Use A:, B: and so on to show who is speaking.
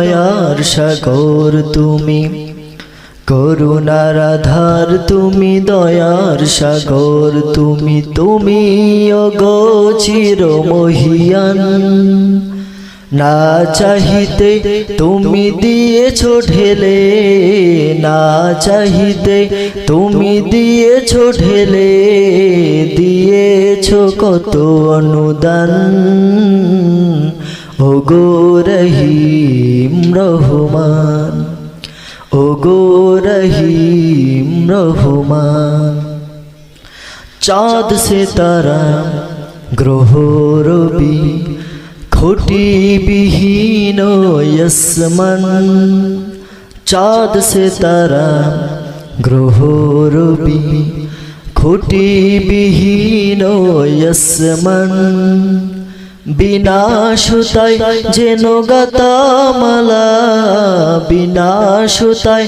A: দয়ার সাগর তুমি, করুণার আধার তুমি, দয়ার সাগর তুমি, তুমি ওগো চিরমহিয়ান। না চাহিতে তুমি দিয়েছো ঢেলে, না চাহিতে তুমি দিয়েছো ঢেলে, দিয়েছো কত অনুদান। ওগো রহিম রহমান, ওগো রহিম রহমান। চাঁদ সে তারা গ্রহ রবি, খুঁটি বিহীন আসমান। চাঁদ সে তারা গ্রহ রবি, খুঁটি বিহীন আসমান। বিনা সুতায় যেন গাতা মালা, বিনা সুতায়